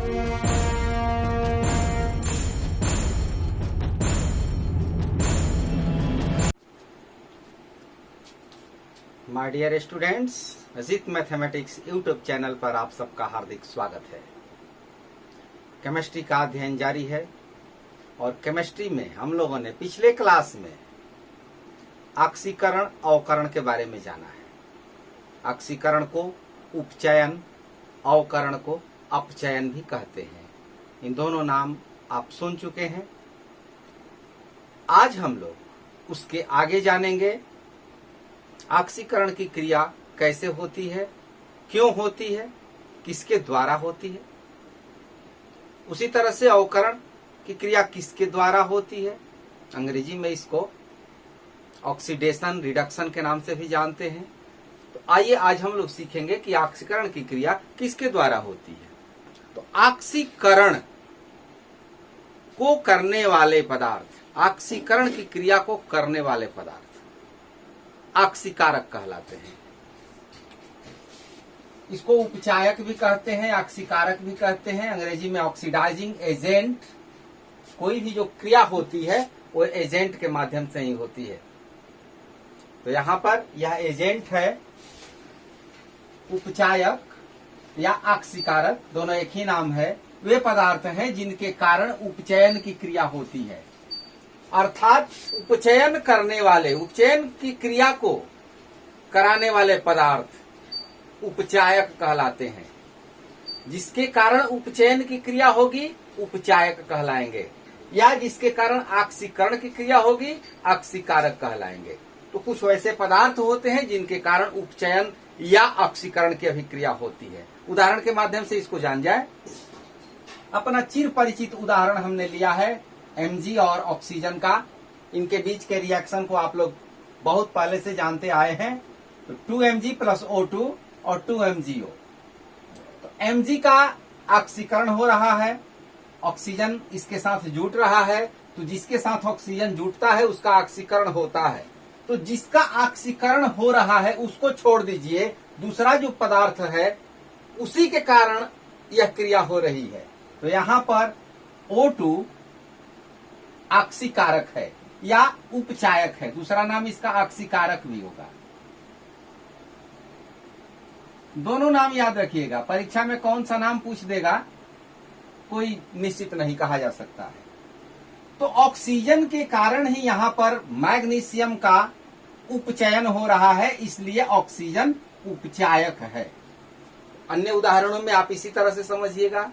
My dear students, Ajit mathematics YouTube channel पर आप सबका हार्दिक स्वागत है। केमिस्ट्री का अध्ययन जारी है और केमिस्ट्री में हम लोगों ने पिछले क्लास में ऑक्सीकरण अवकरण के बारे में जाना है। ऑक्सीकरण को उपचयन, अवकरण को अपचयन भी कहते हैं। इन दोनों नाम आप सुन चुके हैं। आज हम लोग उसके आगे जानेंगे। ऑक्सीकरण की क्रिया कैसे होती है, क्यों होती है, किसके द्वारा होती है। उसी तरह से अवकरण की क्रिया किसके द्वारा होती है। अंग्रेजी में इसको ऑक्सीडेशन रिडक्शन के नाम से भी जानते हैं। तो आइए आज हम लोग सीखेंगे कि ऑक्सीकरण की क्रिया किसके द्वारा होती है। तो ऑक्सीकरण को करने वाले पदार्थ, ऑक्सीकरण की क्रिया को करने वाले पदार्थ ऑक्सीकारक कहलाते हैं। इसको उपचायक भी कहते हैं, ऑक्सीकारक भी कहते हैं। अंग्रेजी में ऑक्सीडाइजिंग एजेंट। कोई भी जो क्रिया होती है वो एजेंट के माध्यम से ही होती है। तो यहां पर यह एजेंट है, उपचायक या ऑक्सीकारक, दोनों एक ही नाम है। वे पदार्थ हैं जिनके कारण उपचयन की क्रिया होती है, अर्थात उपचयन करने वाले, उपचयन की क्रिया को कराने वाले पदार्थ उपचायक कहलाते हैं। जिसके कारण उपचयन की क्रिया होगी उपचायक कहलाएंगे, या जिसके कारण ऑक्सीकरण की क्रिया होगी ऑक्सीकारक कहलाएंगे। तो कुछ वैसे पदार्थ होते हैं जिनके कारण उपचयन या ऑक्सीकरण की अभिक्रिया होती है। उदाहरण के माध्यम से इसको जान जाए। अपना चिर परिचित उदाहरण हमने लिया है Mg और ऑक्सीजन का। इनके बीच के रिएक्शन को आप लोग बहुत पहले से जानते आए हैं। तो 2Mg प्लस O2 और 2MgO। तो Mg का ऑक्सीकरण हो रहा है, ऑक्सीजन इसके साथ जुट रहा है। तो जिसके साथ ऑक्सीजन जुटता है उसका ऑक्सीकरण होता है। तो जिसका ऑक्सीकरण हो रहा है उसको छोड़ दीजिए, दूसरा जो पदार्थ है उसी के कारण यह क्रिया हो रही है। तो यहां पर O2 ऑक्सीकारक है या उपचायक है, दूसरा नाम इसका ऑक्सीकारक भी होगा। दोनों नाम याद रखिएगा। परीक्षा में कौन सा नाम पूछ देगा कोई निश्चित नहीं कहा जा सकता है। तो ऑक्सीजन के कारण ही यहां पर मैग्नीशियम का उपचयन हो रहा है, इसलिए ऑक्सीजन उपचायक है। अन्य उदाहरणों में आप इसी तरह से समझिएगा।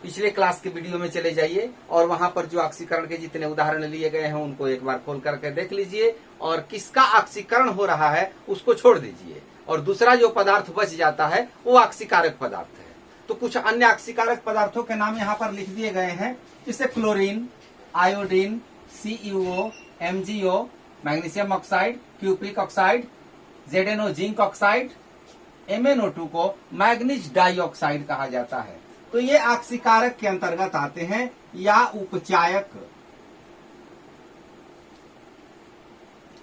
पिछले क्लास के वीडियो में चले जाइए और वहां पर जो ऑक्सीकरण के जितने उदाहरण लिए गए हैं उनको एक बार खोल करके देख लीजिए और किसका ऑक्सीकरण हो रहा है उसको छोड़ दीजिए और दूसरा जो पदार्थ बच जाता है वो ऑक्सीकारक पदार्थ है। तो कुछ अन्य ऑक्सीकारक पदार्थों के नाम यहाँ पर लिख दिए गए हैं, जैसे chlorine, iodine, CuO, MgO, magnesium oxide, cupric oxide, ZnO zinc oxide, MnO2 को मैग्नीज डाइऑक्साइड कहा जाता है। तो ये ऑक्सीकारक के अंतर्गत आते हैं या उपचायक।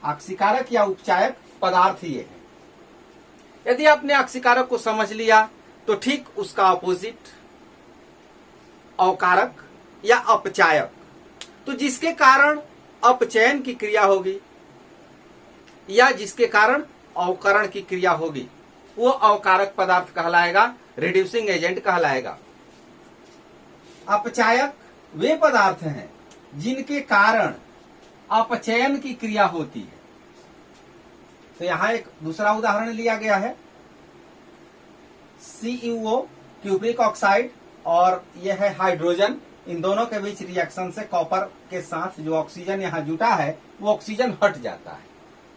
ऑक्सीकारक या उपचायक पदार्थ ये है। यदि आपने ऑक्सीकारक को समझ लिया तो ठीक उसका ऑपोजिट अवकारक या अपचायक। तो जिसके कारण अपचयन की क्रिया होगी या जिसके कारण अवकरण की क्रिया होगी वो अवकारक पदार्थ कहलाएगा, रिड्यूसिंग एजेंट कहलाएगा। अपचायक वे पदार्थ हैं जिनके कारण अपचयन की क्रिया होती है। तो यहां एक दूसरा उदाहरण लिया गया है, CuO क्यूप्रिक ऑक्साइड और यह है हाइड्रोजन। इन दोनों के बीच रिएक्शन से कॉपर के साथ जो ऑक्सीजन यहां जुटा है वो ऑक्सीजन हट जाता है।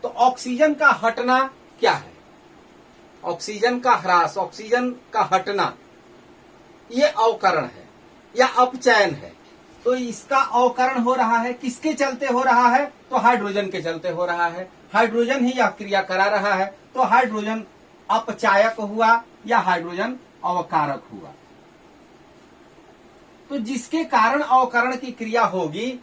तो ऑक्सीजन का हटना क्या है? ऑक्सीजन का ह्रास, ऑक्सीजन का हटना, ये अवकरण है या अपचयन है। तो इसका अवकरण हो रहा है, किसके चलते हो रहा है? तो हाइड्रोजन के चलते हो रहा है। हाइड्रोजन ही यह क्रिया करा रहा है, तो हाइड्रोजन अपचायक हुआ या हाइड्रोजन अवकारक हुआ। तो जिसके कारण अवकरण की क्रिया होगी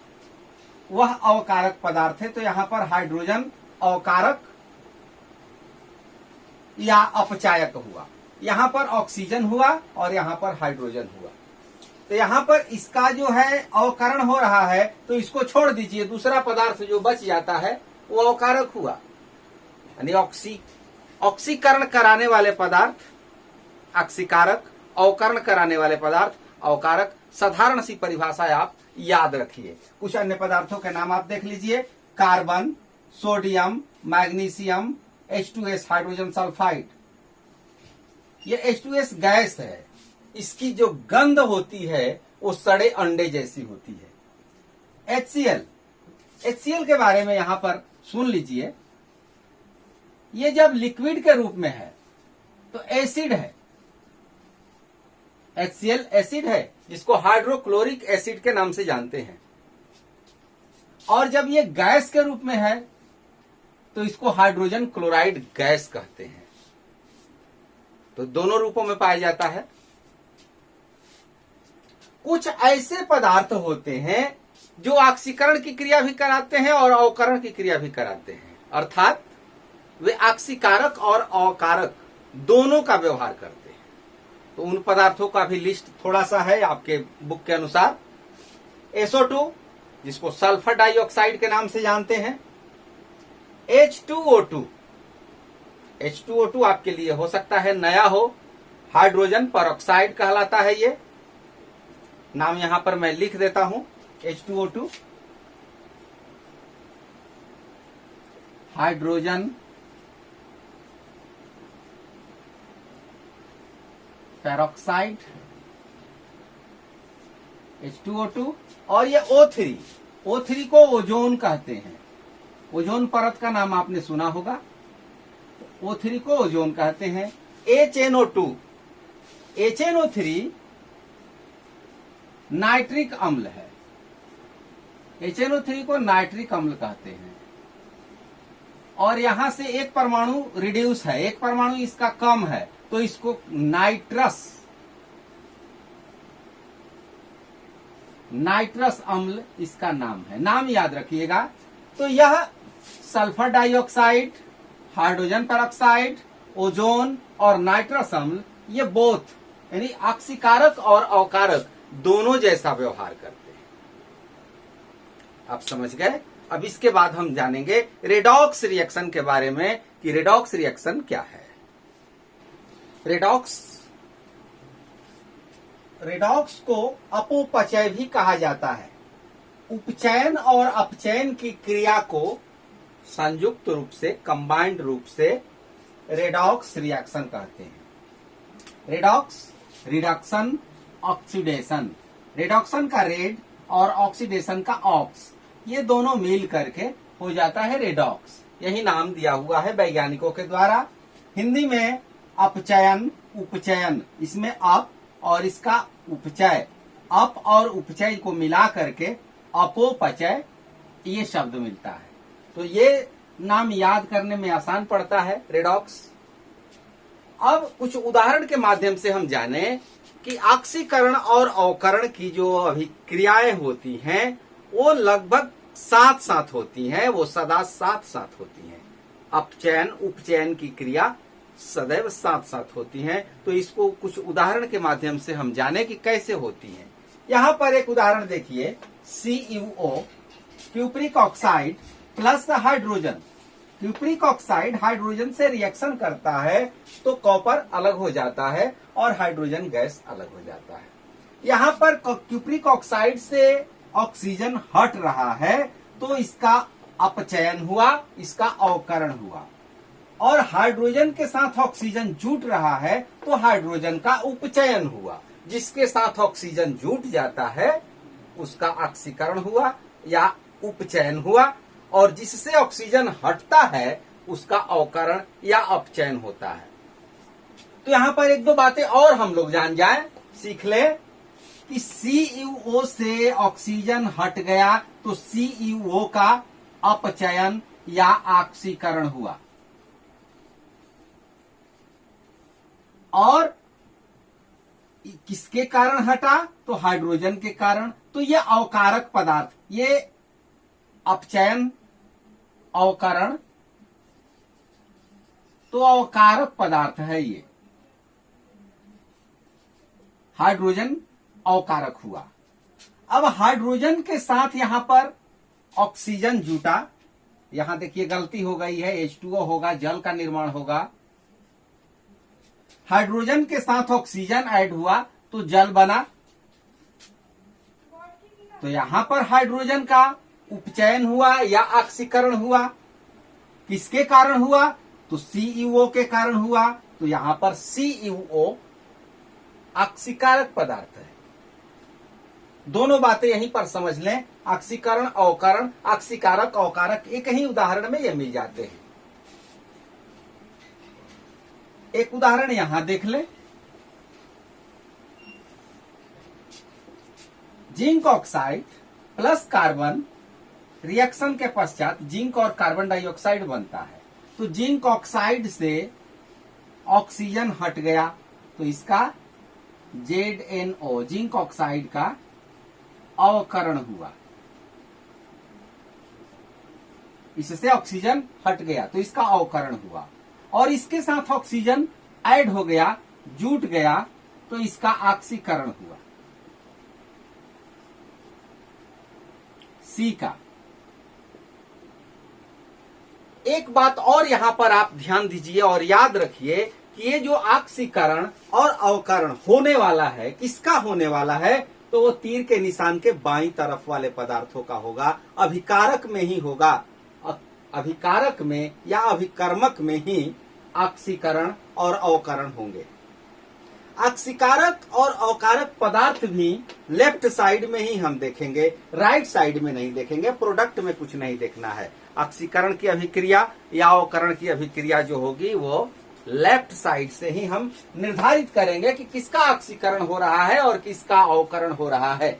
वह अवकारक पदार्थ है। तो यहां पर हाइड्रोजन अवकारक या अपचायक हुआ, यहां पर ऑक्सीजन हुआ और यहां पर हाइड्रोजन हुआ। तो यहाँ पर इसका जो है अवकरण हो रहा है, तो इसको छोड़ दीजिए, दूसरा पदार्थ जो बच जाता है वो अवकारक हुआ, यानी ऑक्सीकरण कराने वाले पदार्थ ऑक्सीकारक, अवकरण कराने वाले पदार्थ अवकारक। साधारण सी परिभाषा आप याद रखिए। कुछ अन्य पदार्थों के नाम आप देख लीजिए, carbon, sodium, magnesium, H2S hydrogen sulphide. ये H2S गैस है, इसकी जो गंध होती है वो सड़े अंडे जैसी होती है। HCl के बारे में यहां पर सुन लीजिए, ये जब लिक्विड के रूप में है तो एसिड है। HCl एसिड है, जिसको हाइड्रोक्लोरिक एसिड के नाम से जानते हैं। और जब ये गैस के रूप में है तो इसको हाइड्रोजन क्लोराइड गैस कहते हैं। तो दोनों रूपों में पाया जाता है। कुछ ऐसे पदार्थ होते हैं जो ऑक्सीकरण की क्रिया भी कराते हैं और अवकरण की क्रिया भी कराते हैं, अर्थात वे ऑक्सीकारक और अवकारक दोनों का व्यवहार करते हैं। तो उन पदार्थों का भी लिस्ट थोड़ा सा है आपके बुक के अनुसार। SO2 जिसको सल्फर डाइऑक्साइड के नाम से जानते हैं, H2O2 आपके लिए हो सकता है नया हो, हाइड्रोजन परऑक्साइड कहलाता है। ये नाम यहां पर मैं लिख देता हूं, H2O2 हाइड्रोजन पेरोक्साइड H2O2। और ये O3 को ओजोन कहते हैं। ओजोन परत का नाम आपने सुना होगा, O3 को ओजोन कहते हैं। HNO3 नाइट्रिक अम्ल है, HNO3 को नाइट्रिक अम्ल कहते हैं। और यहां से एक परमाणु रिड्यूस है, एक परमाणु इसका कम है, तो इसको नाइट्रस अम्ल इसका नाम है। नाम याद रखिएगा। तो यह sulphur dioxide, hydrogen peroxide, ozone और नाइट्रस अम्ल, ये बोथ यानी ऑक्सीकारक और अवकारक दोनों जैसा व्यवहार करते हैं। आप समझ गए। अब इसके बाद हम जानेंगे रेडॉक्स रिएक्शन के बारे में कि रेडॉक्स रिएक्शन क्या है। रेडॉक्स को अपोपचय भी कहा जाता है। उपचयन और अपचयन की क्रिया को संयुक्त रूप से, कंबाइंड रूप से रेडॉक्स रिएक्शन कहते हैं। Redox, reduction, oxidation. रिडक्शन का रेड और ऑक्सीडेशन का ऑक्स, ये दोनों मिल करके हो जाता है रेडॉक्स। यही नाम दिया हुआ है वैज्ञानिकों के द्वारा। हिंदी में अपचयन, उपचयन, इसमें अप और इसका उपचय, अप और उपचय को मिला करके अपोपचय ये शब्द मिलता है। तो ये नाम याद करने में आसान पड़ता है, रेडॉक्स। अब कुछ उदाहरण के माध्यम से हम जाने कि ऑक्सीकरण और अवकरण की जो अभिक्रियाएं होती हैं वो लगभग साथ साथ होती हैं, वो सदा साथ साथ होती हैं। अपचयन उपचयन की क्रिया सदैव साथ साथ होती हैं। तो इसको कुछ उदाहरण के माध्यम से हम जाने कि कैसे होती हैं। यहां पर एक उदाहरण देखिए, CuO, cupric oxide plus hydrogen. Cupric oxide hydrogen से रिएक्शन करता है तो कॉपर अलग हो जाता है और हाइड्रोजन गैस अलग हो जाता है। यहां पर क्यूप्रिक ऑक्साइड से ऑक्सीजन हट रहा है तो इसका अपचयन हुआ, इसका अवकरण हुआ। और हाइड्रोजन के साथ ऑक्सीजन जुट रहा है तो हाइड्रोजन का उपचयन हुआ। जिसके साथ ऑक्सीजन जुट जाता है उसका ऑक्सीकरण हुआ या उपचयन हुआ, और जिससे ऑक्सीजन हटता है उसका अवकरण या अपचयन होता है। तो यहां पर एक दो बातें और हम लोग जान जाएं, सीख लें कि CuO से ऑक्सीजन हट गया तो CuO का अपचयन या ऑक्सीकरण हुआ। और किसके कारण हटा? तो हाइड्रोजन के कारण। तो ये अवकारक पदार्थ, ये अपचयन, अवकरण, तो अवकारक पदार्थ है। ये हाइड्रोजन अवकारक हुआ। अब हाइड्रोजन के साथ यहां पर ऑक्सीजन जुटा, यहां देखिए गलती हो गई है, H2O होगा, जल का निर्माण होगा। हाइड्रोजन के साथ ऑक्सीजन ऐड हुआ तो जल बना। तो यहां पर हाइड्रोजन का उपचयन हुआ या ऑक्सीकरण हुआ। किसके कारण हुआ? तो CuO के कारण हुआ। तो यहां पर CuO ऑक्सीकारक पदार्थ है। दोनों बातें यहीं पर समझ लें, ऑक्सीकरण, अवकरण, ऑक्सीकारक, अवकारक, एक ही उदाहरण में ये मिल जाते हैं। एक उदाहरण यहां देख लें। Zinc oxide plus carbon reaction के पश्चात जिंक और कार्बन डाइऑक्साइड बनता है। तो जिंक ऑक्साइड से ऑक्सीजन हट गया तो इसका ZnO जिंक ऑक्साइड का अवकरण हुआ। इससे ऑक्सीजन हट गया तो इसका अवकरण हुआ, और इसके साथ ऑक्सीजन ऐड हो गया, जुट गया, तो इसका ऑक्सीकरण हुआ। सी का एक बात और यहां पर आप ध्यान दीजिए और याद रखिए कि ये जो ऑक्सीकरण और अवकरण होने वाला है, किसका होने वाला है? तो वो तीर के निशान के बाईं तरफ वाले पदार्थों का होगा, अभिकारक में ही होगा। अभिकारक में या अभिकर्मक में ही ऑक्सीकरण और अवकरण होंगे। ऑक्सीकारक और अवकारक पदार्थ भी लेफ्ट साइड में ही हम देखेंगे, राइट साइड में नहीं देखेंगे। प्रोडक्ट में कुछ नहीं देखना है। ऑक्सीकरण की अभिक्रिया या अवकरण की अभिक्रिया जो होगी वो लेफ्ट साइड से ही हम निर्धारित करेंगे कि किसका ऑक्सीकरण हो रहा है और किसका अवकरण हो रहा है।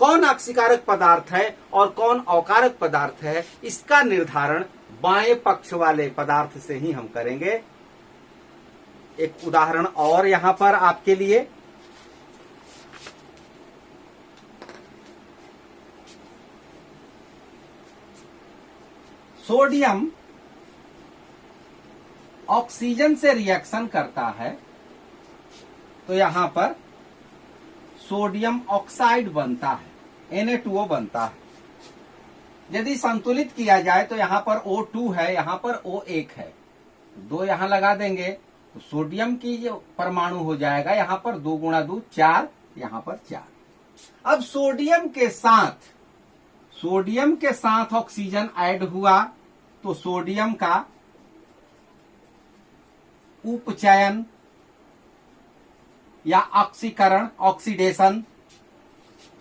कौन ऑक्सीकारक पदार्थ है और कौन अवकारक पदार्थ है, इसका निर्धारण बाएं पक्ष वाले पदार्थ से ही हम करेंगे। एक उदाहरण और यहां पर आपके लिए, सोडियम ऑक्सीजन से रिएक्शन करता है तो यहां पर सोडियम ऑक्साइड बनता है, Na2O बनता है। यदि संतुलित किया जाए तो यहां पर O2 है, यहां पर O1 है, दो यहां लगा देंगे तो सोडियम की जो परमाणु हो जाएगा यहां पर 2 गुणा 2 4, यहां पर 4। अब सोडियम के साथ ऑक्सीजन ऐड हुआ तो सोडियम का उपचयन या ऑक्सीकरण, ऑक्सीडेशन,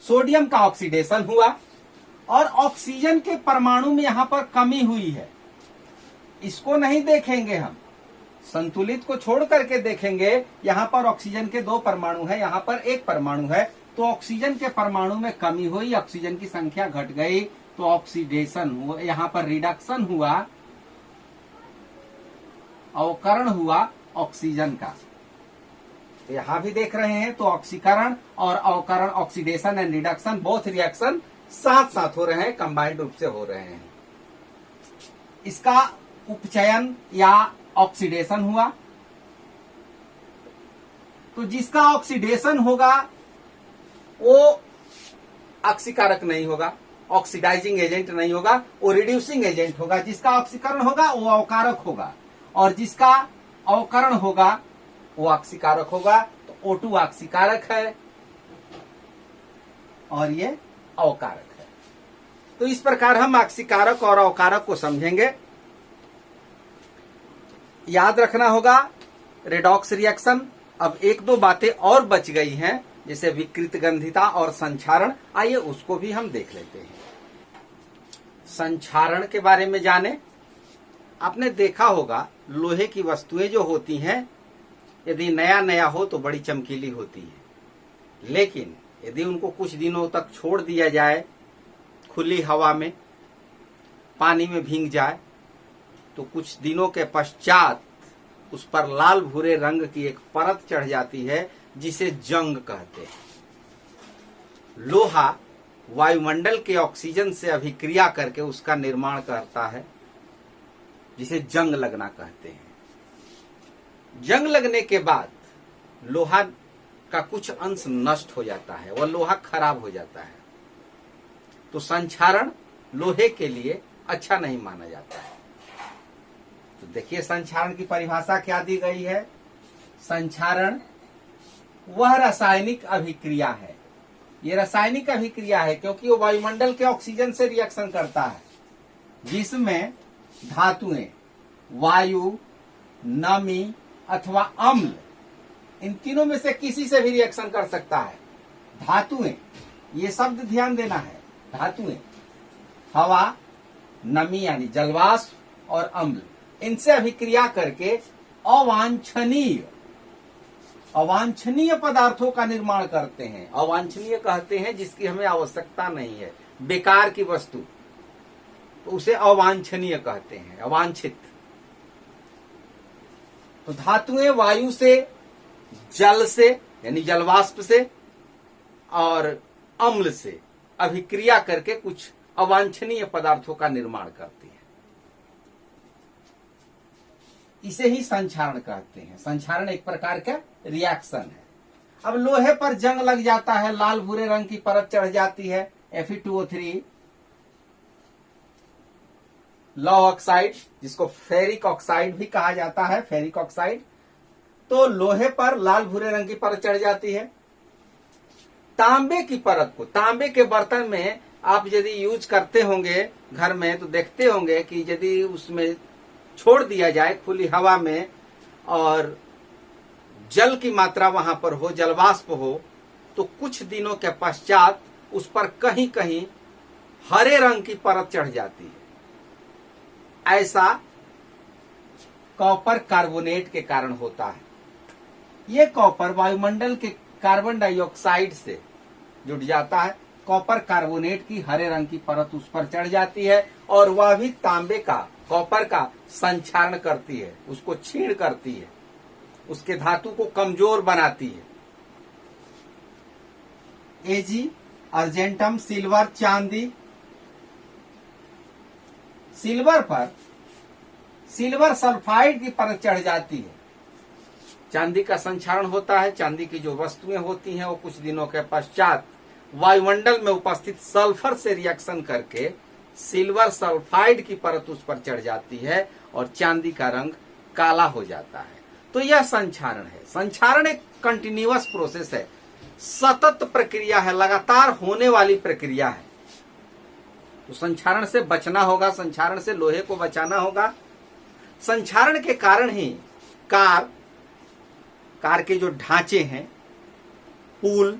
सोडियम का ऑक्सीडेशन हुआ और ऑक्सीजन के परमाणु में यहां पर कमी हुई है। इसको नहीं देखेंगे हम, संतुलित को छोड़ करके देखेंगे। यहां पर ऑक्सीजन के 2 परमाणु है, यहां पर 1 परमाणु है, तो ऑक्सीजन के परमाणु में कमी हुई, ऑक्सीजन की संख्या घट गई तो ऑक्सीडेशन हुआ, यहां पर रिडक्शन हुआ, अवकरण हुआ ऑक्सीजन का। तो यहां भी देख रहे हैं तो ऑक्सीकरण और अवकरण, oxidation and reduction, both reaction साथ साथ हो रहे हैं, कंबाइंड रूप से हो रहे हैं। इसका उपचयन या ऑक्सीडेशन हुआ तो जिसका ऑक्सीडेशन होगा वो ऑक्सीकारक नहीं होगा, ऑक्सीडाइजिंग एजेंट नहीं होगा, वो रिड्यूसिंग एजेंट होगा। जिसका ऑक्सीकरण होगा वो अवकारक होगा और जिसका अवकरण होगा वो ऑक्सीकारक होगा। तो O2 ऑक्सीकारक है और ये अवकारक है। तो इस प्रकार हम ऑक्सीकारक और अवकारक को समझेंगे। याद रखना होगा रेडॉक्स रिएक्शन। अब 1-2 बातें और बच गई हैं, जैसे विकृत गंधिता और संक्षारण। आइए उसको भी हम देख लेते हैं। संक्षारण के बारे में जाने। आपने देखा होगा लोहे की वस्तुएं जो होती हैं, यदि नया नया हो तो बड़ी चमकीली होती है, लेकिन यदि उनको कुछ दिनों तक छोड़ दिया जाए खुली हवा में, पानी में भीग जाए, तो कुछ दिनों के पश्चात उस पर लाल भूरे रंग की एक परत चढ़ जाती है जिसे जंग कहते हैं। लोहा वायुमंडल के ऑक्सीजन से अभिक्रिया करके उसका निर्माण करता है, जिसे जंग लगना कहते हैं। जंग लगने के बाद लोहा का कुछ अंश नष्ट हो जाता है, वह लोहा खराब हो जाता है। तो संक्षारण लोहे के लिए अच्छा नहीं माना जाता है। तो देखिए संक्षारण की परिभाषा क्या दी गई है। संक्षारण वह रासायनिक अभिक्रिया है, ये रासायनिक अभिक्रिया है क्योंकि वो वायुमंडल के ऑक्सीजन से रिएक्शन करता है, जिसमें धातुएं, वायु, नमी अथवा अम्ल, इन तीनों में से किसी से भी रिएक्शन कर सकता है। धातुएं, ये शब्द ध्यान देना है, धातुएं, हवा, नमी यानी जलवाष्प और अम्ल, इनसे अभिक्रिया करके अवांछनीय पदार्थों का निर्माण करते हैं। अवांछनीय कहते हैं जिसकी हमें आवश्यकता नहीं है, बेकार की वस्तु, तो उसे अवांछनीय कहते हैं, अवांछित। तो धातुएं वायु से, जल से यानी जलवाष्प से और अम्ल से अभिक्रिया करके कुछ अवांछनीय पदार्थों का निर्माण करती है। इसे ही संक्षारण कहते हैं। संक्षारण एक प्रकार का रिएक्शन है। अब लोहे पर जंग लग जाता है, लाल भूरे रंग की परत चढ़ जाती है, Fe2O3 लौ ऑक्साइड, जिसको फेरिक ऑक्साइड भी कहा जाता है, फेरिक ऑक्साइड। तो लोहे पर लाल भूरे रंग की परत चढ़ जाती है। तांबे की परत को, तांबे के बर्तन में आप यदि यूज करते होंगे घर में, तो देखते होंगे कि यदि उसमें छोड़ दिया जाए खुली हवा में और जल की मात्रा वहां पर हो, जलवाष्प हो, तो कुछ दिनों के पश्चात उस पर कहीं कहीं हरे रंग की परत चढ़ जाती है। ऐसा कॉपर कार्बोनेट के कारण होता है। ये कॉपर वायुमंडल के कार्बन डाइऑक्साइड से जुड़ जाता है, कॉपर कार्बोनेट की हरे रंग की परत उस पर चढ़ जाती है और वह भी तांबे का, कॉपर का संक्षारण करती है, उसको छीण करती है, उसके धातु को कमजोर बनाती है। Ag, अर्जेंटम, सिल्वर, चांदी। सिल्वर पर सिल्वर सल्फाइड की परत चढ़ जाती है, चांदी का संक्षारण होता है। चांदी की जो वस्तुएं होती हैं वो कुछ दिनों के पश्चात वायुमंडल में उपस्थित सल्फर से रिएक्शन करके सिल्वर सल्फाइड की परत उस पर चढ़ जाती है और चांदी का रंग काला हो जाता है। तो यह संक्षारण है। संक्षारण एक कंटिन्यूअस प्रोसेस है, सतत प्रक्रिया है, लगातार होने वाली प्रक्रिया है। तो संक्षारण से बचना होगा, संक्षारण से लोहे को बचाना होगा। संक्षारण के कारण ही कार के जो ढांचे हैं, पुल,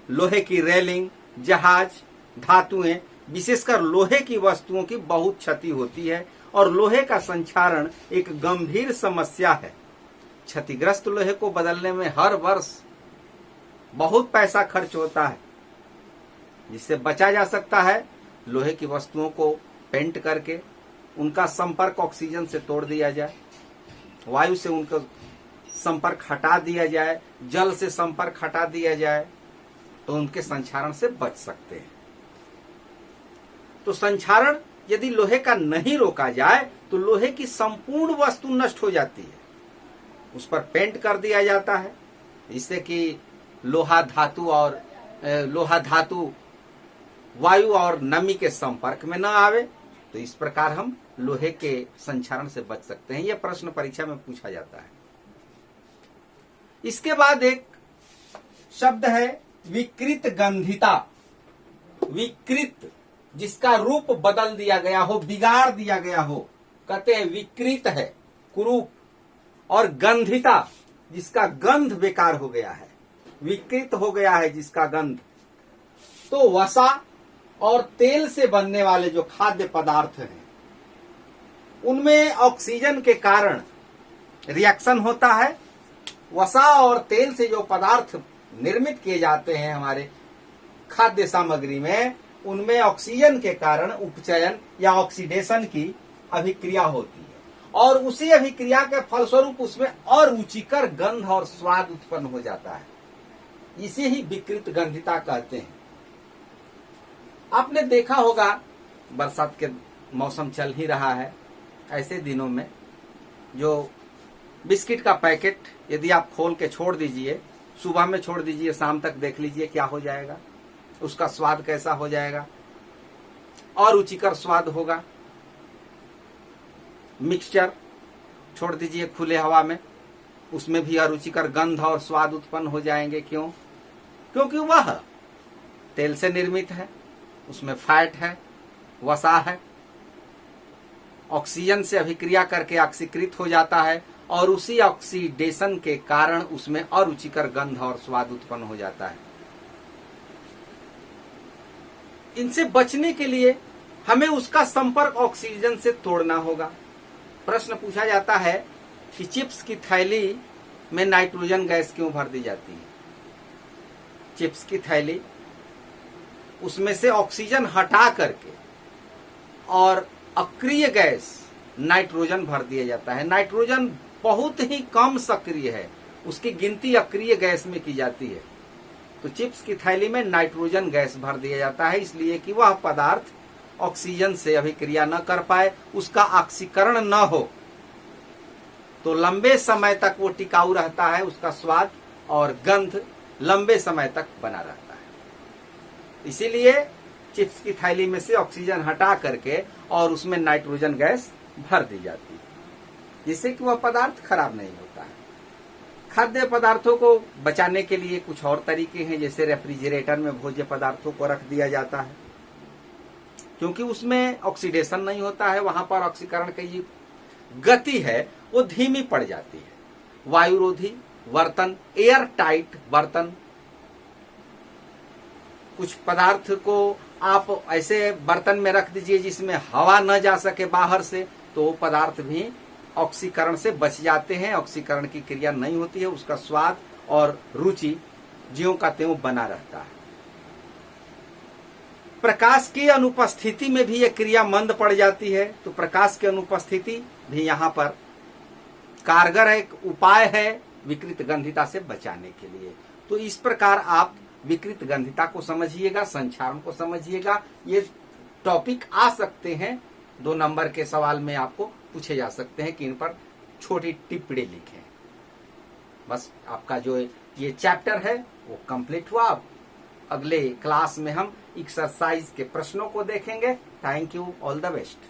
लोहे की रेलिंग, जहाज, धातुएं, विशेषकर लोहे की वस्तुओं की बहुत क्षति होती है और लोहे का संक्षारण एक गंभीर समस्या है। क्षतिग्रस्त लोहे को बदलने में हर वर्ष बहुत पैसा खर्च होता है। जिससे बचा जा सकता है, लोहे की वस्तुओं को पेंट करके उनका संपर्क ऑक्सीजन से तोड़ दिया जाए, वायु से उनका संपर्क हटा दिया जाए, जल से संपर्क हटा दिया जाए, तो उनके संक्षारण से बच सकते हैं। तो संक्षारण यदि लोहे का नहीं रोका जाए तो लोहे की संपूर्ण वस्तु नष्ट हो जाती है, उस पर पेंट कर दिया जाता है, जिससे कि लोहा धातु वायु और नमी के संपर्क में न आवे। तो इस प्रकार हम लोहे के संक्षारण से बच सकते हैं। यह प्रश्न परीक्षा में पूछा जाता है। इसके बाद एक शब्द है विकृत गंधिता। विकृत, जिसका रूप बदल दिया गया हो, बिगाड़ दिया गया हो, कहते हैं विकृत है, कुरूप। और गंधिता, जिसका गंध बेकार हो गया है, विकृत हो गया है जिसका गंध। तो वसा और तेल से बनने वाले जो खाद्य पदार्थ हैं, उनमें ऑक्सीजन के कारण रिएक्शन होता है। वसा और तेल से जो पदार्थ निर्मित किए जाते हैं हमारे खाद्य सामग्री में, उनमें ऑक्सीजन के कारण उपचयन या ऑक्सीडेशन की अभिक्रिया होती है और उसी अभिक्रिया के फलस्वरूप उसमें और रुचिकर गंध और स्वाद उत्पन्न हो जाता है। इसे ही विकृत गंधिता कहते हैं। आपने देखा होगा, बरसात के मौसम चल ही रहा है, ऐसे दिनों में जो बिस्किट का पैकेट यदि आप खोल के छोड़ दीजिए सुबह में छोड़ दीजिए, शाम तक देख लीजिए क्या हो जाएगा, उसका स्वाद कैसा हो जाएगा, और रुचिकर स्वाद होगा। मिक्सचर छोड़ दीजिए खुले हवा में, उसमें भी अरुचिकर गंध और स्वाद उत्पन्न हो जाएंगे। क्यों? क्योंकि वह तेल से निर्मित है, उसमें फैट है, वसा है, ऑक्सीजन से अभिक्रिया करके ऑक्सीकृत हो जाता है, और उसी ऑक्सीडेशन के कारण उसमें अरुचिकर गंध और स्वाद उत्पन्न हो जाता है। इनसे बचने के लिए हमें उसका संपर्क ऑक्सीजन से तोड़ना होगा। प्रश्न पूछा जाता है कि चिप्स की थैली में नाइट्रोजन गैस क्यों भर दी जाती है? चिप्स की थैली, उसमें से ऑक्सीजन हटा करके और अक्रिय गैस नाइट्रोजन भर दिया जाता है। नाइट्रोजन बहुत ही कम सक्रिय है, उसकी गिनती अक्रिय गैस में की जाती है। तो चिप्स की थैली में नाइट्रोजन गैस भर दिया जाता है, इसलिए कि वह पदार्थ ऑक्सीजन से अभिक्रिया न कर पाए, उसका ऑक्सीकरण न हो, तो लंबे समय तक वो टिकाऊ रहता है, उसका स्वाद और गंध लंबे समय तक बना रहता है। इसीलिए चिप्स की थैली में से ऑक्सीजन हटा करके और उसमें नाइट्रोजन गैस भर दी जाती है, जिससे कि वह पदार्थ खराब नहीं होता है। खाद्य पदार्थों को बचाने के लिए कुछ और तरीके हैं, जैसे रेफ्रिजरेटर में भोज्य पदार्थों को रख दिया जाता है, क्योंकि उसमें ऑक्सीडेशन नहीं होता है, वहां पर ऑक्सीकरण की गति है वो धीमी पड़ जाती है। वायुरोधी बर्तन, एयर टाइट बर्तन, कुछ पदार्थ को आप ऐसे बर्तन में रख दीजिए जिसमें हवा न जा सके बाहर से, तो वो पदार्थ भी ऑक्सीकरण से बच जाते हैं, ऑक्सीकरण की क्रिया नहीं होती है, उसका स्वाद और रुचि ज्यों का त्यों बना रहता है। प्रकाश की अनुपस्थिति में भी यह क्रिया मंद पड़ जाती है, तो प्रकाश की अनुपस्थिति भी यहाँ पर कारगर एक उपाय है विकृत गंधिता से बचाने के लिए। तो इस प्रकार आप विकृत गंधिता को समझिएगा, संक्षारण को समझिएगा। ये टॉपिक आ सकते हैं, 2 नंबर के सवाल में आपको पूछे जा सकते हैं कि इन पर छोटी टिप्पणी लिखें। बस आपका जो ये चैप्टर है वो कंप्लीट हुआ। अब अगले क्लास में हम एक्सरसाइज के प्रश्नों को देखेंगे। Thank you, all the best.